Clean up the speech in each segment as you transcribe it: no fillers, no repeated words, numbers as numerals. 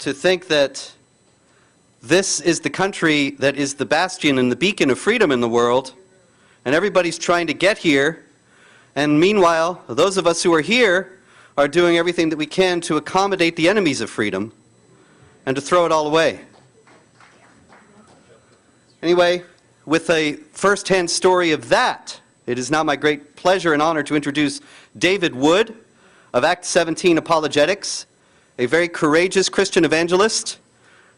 to think that this is the country that is the bastion and the beacon of freedom in the world, and everybody's trying to get here, and meanwhile, those of us who are here are doing everything that we can to accommodate the enemies of freedom and to throw it all away. Anyway, with a first-hand story of that, it is now my great pleasure and honor to introduce David Wood of Act 17 Apologetics, a very courageous Christian evangelist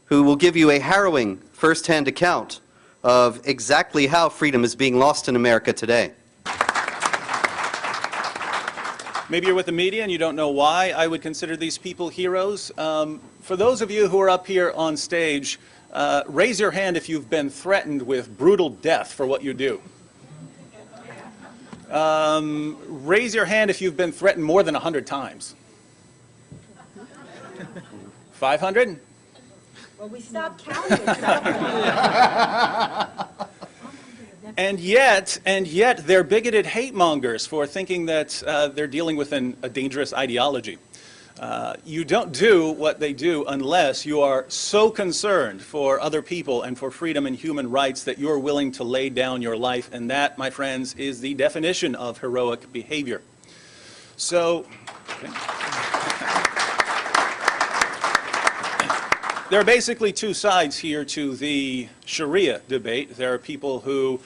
who will give you a harrowing first-hand account of exactly how freedom is being lost in America today. Maybe you're with the media and you don't know why I would consider these people heroes. For those of you who are up here on stage, raise your hand if you've been threatened with brutal death for what you do. Raise your hand if you've been threatened more than 100 times. 500? Well, we stopped counting. And yet, they're bigoted hate mongers for thinking that they're dealing with a dangerous ideology. You don't do what they do unless you are so concerned for other people and for freedom and human rights that you're willing to lay down your life. And that, my friends, is the definition of heroic behavior. So, okay. There are basically two sides here to the Sharia debate. There are people who,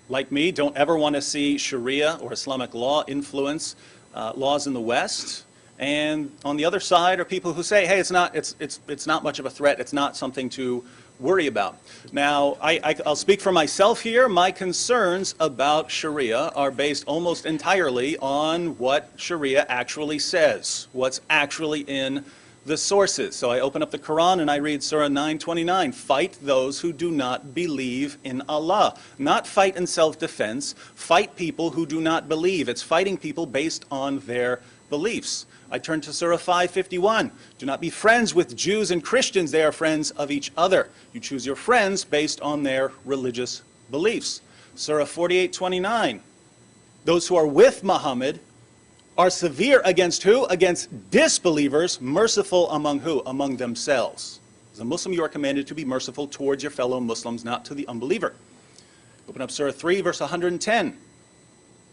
like me, don't ever want to see Sharia or Islamic law influence laws in the West. And on the other side are people who say, hey, it's not much of a threat. It's not something to worry about. Now, I'll speak for myself here. My concerns about Sharia are based almost entirely on what Sharia actually says, what's actually in the sources. So I open up the Quran and I read Surah 9:29. Fight those who do not believe in Allah. Not fight in self-defense. Fight people who do not believe. It's fighting people based on their beliefs. I turn to Surah 5:51. Do not be friends with Jews and Christians. They are friends of each other. You choose your friends based on their religious beliefs. Surah 48:29. Those who are with Muhammad are severe against who? Against disbelievers, merciful among who? Among themselves. As a Muslim, you are commanded to be merciful towards your fellow Muslims, not to the unbeliever. Open up Surah 3, verse 110.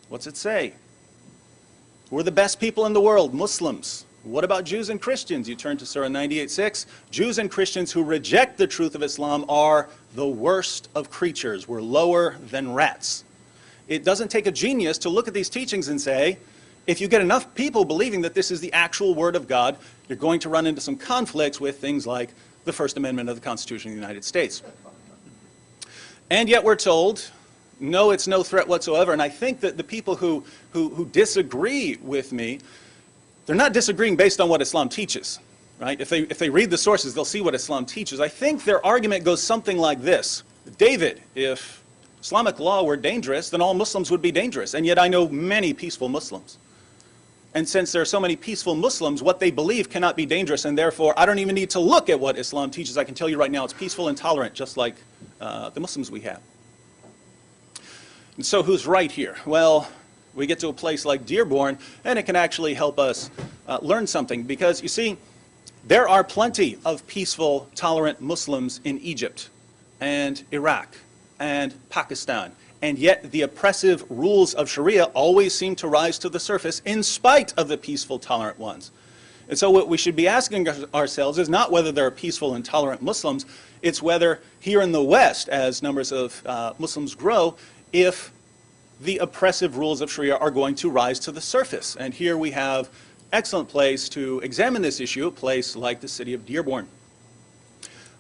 What's it say? We're the best people in the world, Muslims. What about Jews and Christians? You turn to Surah 98:6. Jews and Christians who reject the truth of Islam are the worst of creatures. We're lower than rats. It doesn't take a genius to look at these teachings and say, if you get enough people believing that this is the actual word of God, you're going to run into some conflicts with things like the First Amendment of the Constitution of the United States. And yet we're told, no, it's no threat whatsoever. And I think that the people who disagree with me, they're not disagreeing based on what Islam teaches, right? If they read the sources, they'll see what Islam teaches. I think their argument goes something like this. David, if Islamic law were dangerous, then all Muslims would be dangerous. And yet I know many peaceful Muslims. And since there are so many peaceful Muslims, what they believe cannot be dangerous, and therefore I don't even need to look at what Islam teaches. I can tell you right now it's peaceful and tolerant, just like the Muslims we have. And so who's right here? Well, we get to a place like Dearborn, and it can actually help us learn something. Because, you see, there are plenty of peaceful, tolerant Muslims in Egypt and Iraq and Pakistan. And yet the oppressive rules of Sharia always seem to rise to the surface in spite of the peaceful, tolerant ones. And so what we should be asking ourselves is not whether there are peaceful and tolerant Muslims, it's whether here in the West, as numbers of Muslims grow, if the oppressive rules of Sharia are going to rise to the surface. And here we have an excellent place to examine this issue, a place like the city of Dearborn.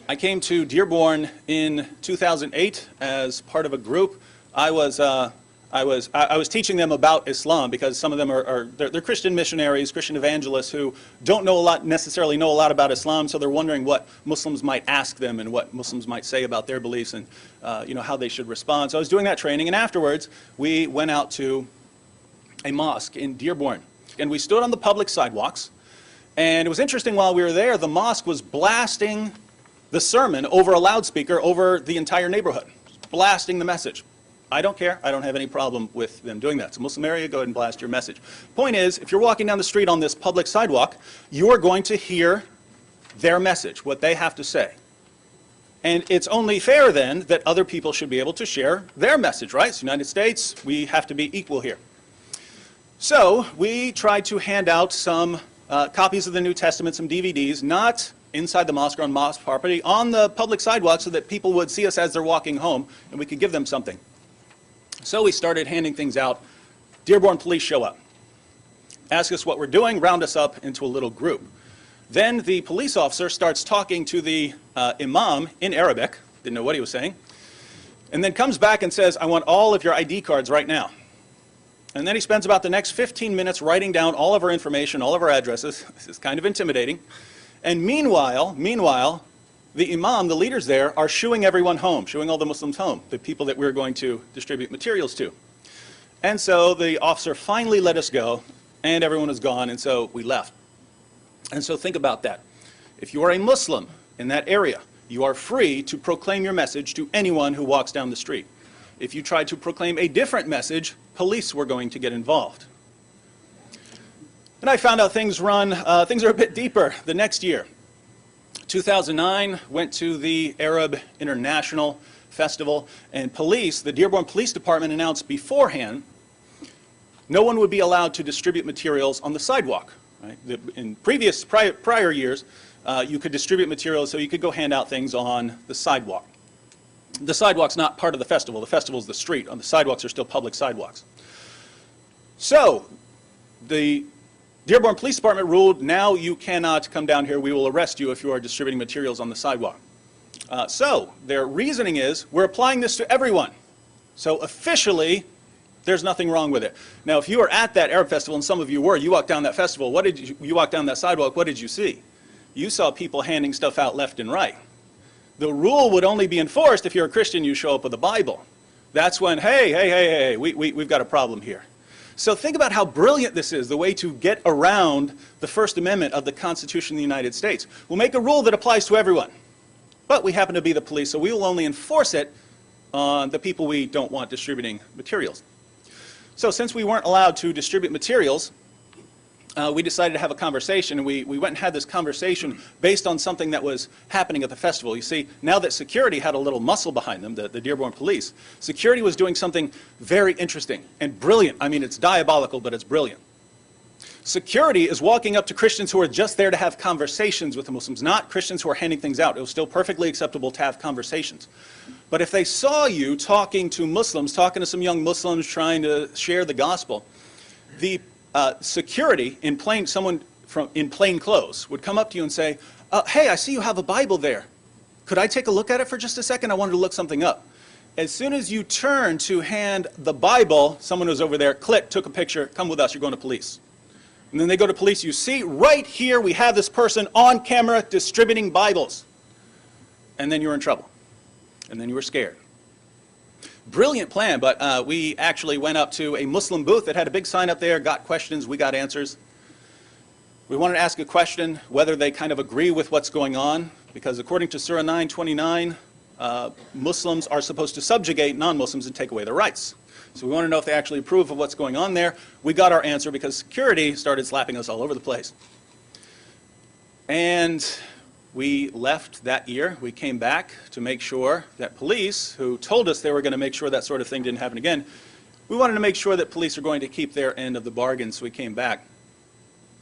I came to Dearborn in 2008 as part of a group. I was teaching them about Islam because some of them they're Christian missionaries, Christian evangelists who don't necessarily know a lot about Islam, so they're wondering what Muslims might ask them and what Muslims might say about their beliefs and how they should respond. So I was doing that training, and afterwards we went out to a mosque in Dearborn, and we stood on the public sidewalks. And it was interesting, while we were there, the mosque was blasting the sermon over a loudspeaker over the entire neighborhood, blasting the message. I don't care. I don't have any problem with them doing that. It's a Muslim area. Go ahead and blast your message. Point is, if you're walking down the street on this public sidewalk, you are going to hear their message, what they have to say. And it's only fair then that other people should be able to share their message, right? It's the United States, we have to be equal here. So we tried to hand out some copies of the New Testament, some DVDs, not inside the mosque or on mosque property, on the public sidewalk so that people would see us as they're walking home and we could give them something. So we started handing things out. Dearborn police show up, ask us what we're doing, round us up into a little group. Then the police officer starts talking to the imam in Arabic, didn't know what he was saying, and then comes back and says, I want all of your ID cards right now. And then he spends about the next 15 minutes writing down all of our information, all of our addresses. This is kind of intimidating. And meanwhile, the imam, the leaders there, are shooing everyone home, shooing all the Muslims home, the people that we're going to distribute materials to. And so the officer finally let us go, and everyone was gone, and so we left. And so think about that. If you are a Muslim in that area, you are free to proclaim your message to anyone who walks down the street. If you try to proclaim a different message, police were going to get involved. And I found out things are a bit deeper the next year. 2009, went to the Arab International Festival, and police, the Dearborn Police Department announced beforehand, no one would be allowed to distribute materials on the sidewalk. Right? In prior years, you could distribute materials so you could go hand out things on the sidewalk. The sidewalk's not part of the festival. The festival's the street. On the sidewalks are still public sidewalks. So the Dearborn Police Department ruled, now you cannot come down here. We will arrest you if you are distributing materials on the sidewalk. So their reasoning is, we're applying this to everyone. So officially, there's nothing wrong with it. Now, if you were at that Arab festival, and some of you were, you walked down that festival, you walked down that sidewalk, what did you see? You saw people handing stuff out left and right. The rule would only be enforced if you're a Christian, you show up with a Bible. That's when, hey, we've got a problem here. So think about how brilliant this is, the way to get around the First Amendment of the Constitution of the United States. We'll make a rule that applies to everyone, but we happen to be the police, so we will only enforce it on the people we don't want distributing materials. So since we weren't allowed to distribute materials, we decided to have a conversation, and we went and had this conversation based on something that was happening at the festival. You see, now that security had a little muscle behind them, the Dearborn police, security was doing something very interesting and brilliant. I mean, it's diabolical, but it's brilliant. Security is walking up to Christians who are just there to have conversations with the Muslims, not Christians who are handing things out. It was still perfectly acceptable to have conversations. But if they saw you talking to Muslims, talking to some young Muslims trying to share the gospel, the security, someone in plain clothes would come up to you and say, hey, I see you have a Bible there. Could I take a look at it for just a second? I wanted to look something up. As soon as you turn to hand the Bible, someone who's over there, click, took a picture, come with us, you're going to police. And then they go to police, you see, right here we have this person on camera distributing Bibles. And then you're in trouble. And then you were scared. Brilliant plan, but we actually went up to a Muslim booth that had a big sign up there, got questions, we got answers. We wanted to ask a question, whether they kind of agree with what's going on, because according to Surah 9:29, Muslims are supposed to subjugate non-Muslims and take away their rights. So we want to know if they actually approve of what's going on there. We got our answer because security started slapping us all over the place. And we left that year. We came back to make sure that police, who told us they were going to make sure that sort of thing didn't happen again, we wanted to make sure that police are going to keep their end of the bargain, so we came back.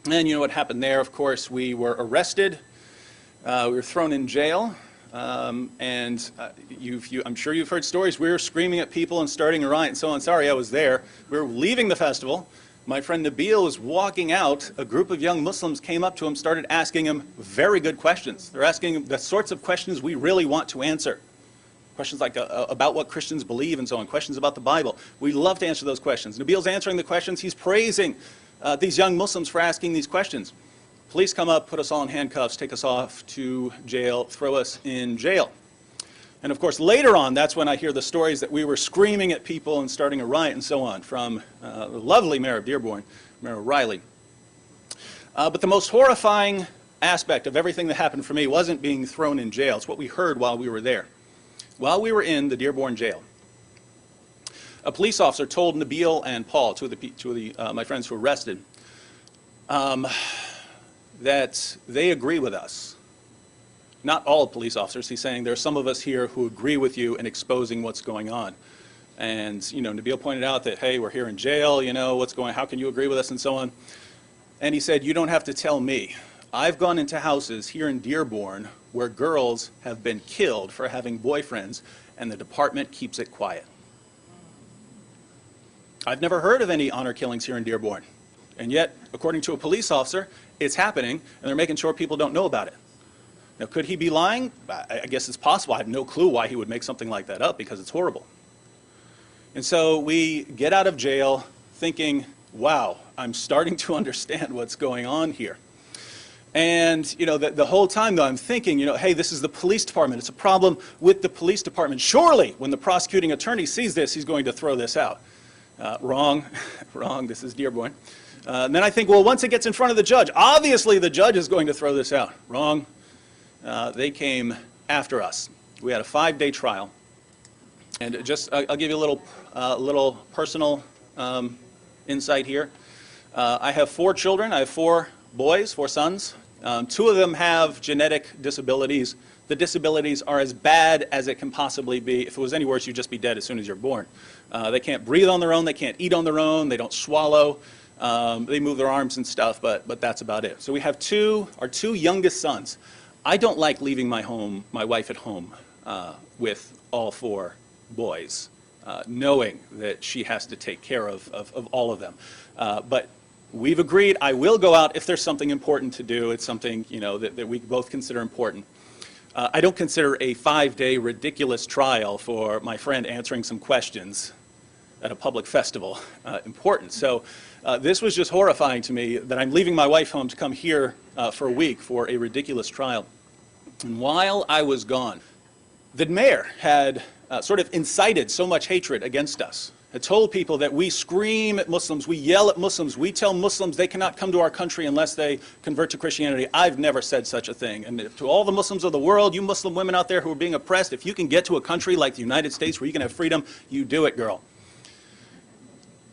And you know what happened there? Of course, we were arrested. We were thrown in jail. I'm sure you've heard stories. We were screaming at people and starting a riot and so on. Sorry, I was there. We were leaving the festival. My friend Nabil was walking out. A group of young Muslims came up to him, started asking him very good questions. They're asking him the sorts of questions we really want to answer. Questions like about what Christians believe and so on. Questions about the Bible. We love to answer those questions. Nabil's answering the questions. He's praising these young Muslims for asking these questions. Police come up, put us all in handcuffs, take us off to jail, throw us in jail. And of course, later on, that's when I hear the stories that we were screaming at people and starting a riot and so on from the lovely mayor of Dearborn, Mayor Riley. But the most horrifying aspect of everything that happened for me wasn't being thrown in jail. It's what we heard while we were there. While we were in the Dearborn jail, a police officer told Nabil and Paul, two of my friends who were arrested, that they agree with us not all police officers. He's saying there are some of us here who agree with you in exposing what's going on. And, Nabil pointed out that, hey, we're here in jail, what's going on, how can you agree with us, and so on. And he said, you don't have to tell me. I've gone into houses here in Dearborn where girls have been killed for having boyfriends, and the department keeps it quiet. I've never heard of any honor killings here in Dearborn. And yet, according to a police officer, it's happening, and they're making sure people don't know about it. Now, could he be lying? I guess it's possible. I have no clue why he would make something like that up, because it's horrible. And so we get out of jail thinking, wow, I'm starting to understand what's going on here. And, the whole time, though, I'm thinking, hey, this is the police department. It's a problem with the police department. Surely, when the prosecuting attorney sees this, he's going to throw this out. Wrong. Wrong. This is Dearborn. And then I think, well, once it gets in front of the judge, obviously the judge is going to throw this out. Wrong. They came after us. We had a 5-day trial. And I'll give you a little personal insight here. I have 4 children. I have 4 boys, 4 sons. 2 of them have genetic disabilities. The disabilities are as bad as it can possibly be. If it was any worse, you'd just be dead as soon as you're born. They can't breathe on their own. They can't eat on their own. They don't swallow. They move their arms and stuff, but that's about it. So we have our 2 youngest sons. I don't like leaving my wife at home with all 4 boys, knowing that she has to take care of all of them. But we've agreed I will go out if there's something important to do. It's something that we both consider important. I don't consider a 5-day ridiculous trial for my friend answering some questions at a public festival important. So this was just horrifying to me that I'm leaving my wife home to come here for a week for a ridiculous trial. And while I was gone, the mayor had sort of incited so much hatred against us. Had told people that we scream at Muslims, we yell at Muslims, we tell Muslims they cannot come to our country unless they convert to Christianity. I've never said such a thing. And to all the Muslims of the world, you Muslim women out there who are being oppressed, if you can get to a country like the United States where you can have freedom, you do it, girl.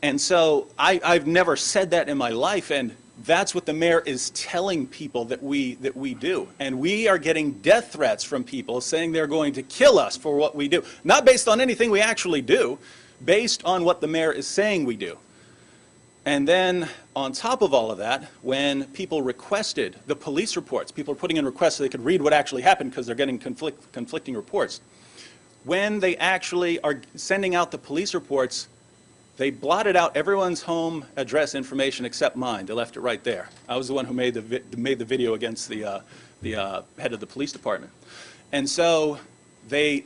And so I've never said that in my life, and that's what the mayor is telling people that we do. And we are getting death threats from people saying they're going to kill us for what we do. Not based on anything we actually do, based on what the mayor is saying we do. And then on top of all of that, when people requested the police reports, people are putting in requests so they could read what actually happened because they're getting conflicting reports. When they actually are sending out the police reports, they blotted out everyone's home address information except mine. They left it right there. I was the one who made the video against the head of the police department. And so they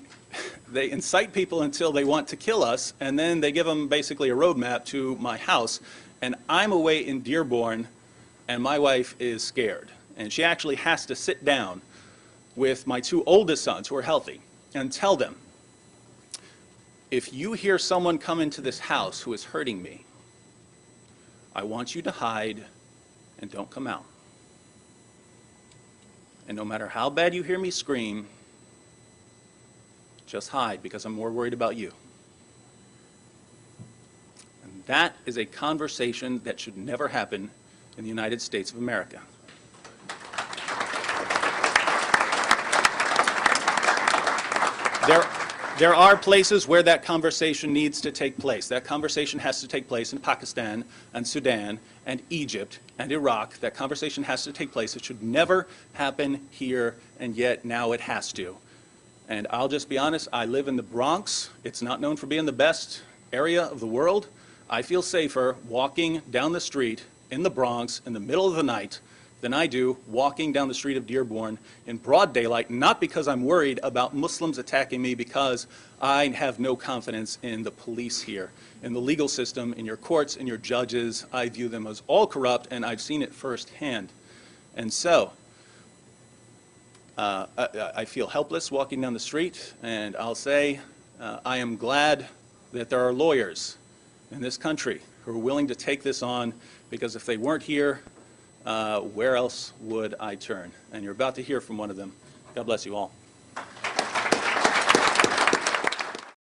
incite people until they want to kill us, and then they give them basically a roadmap to my house. And I'm away in Dearborn, and my wife is scared. And she actually has to sit down with my 2 oldest sons, who are healthy, and tell them, if you hear someone come into this house who is hurting me, I want you to hide and don't come out. And no matter how bad you hear me scream, just hide, because I'm more worried about you. And that is a conversation that should never happen in the United States of America. There are places where that conversation needs to take place. That conversation has to take place in Pakistan and Sudan and Egypt and Iraq. That conversation has to take place. It should never happen here, and yet now it has to. And I'll just be honest, I live in the Bronx. It's not known for being the best area of the world. I feel safer walking down the street in the Bronx in the middle of the night than I do walking down the street of Dearborn in broad daylight, not because I'm worried about Muslims attacking me, because I have no confidence in the police here, in the legal system, in your courts, in your judges. I view them as all corrupt, and I've seen it firsthand. And so, I feel helpless walking down the street, and I'll say I am glad that there are lawyers in this country who are willing to take this on, because if they weren't here, where else would I turn? And you're about to hear from one of them. God bless you all.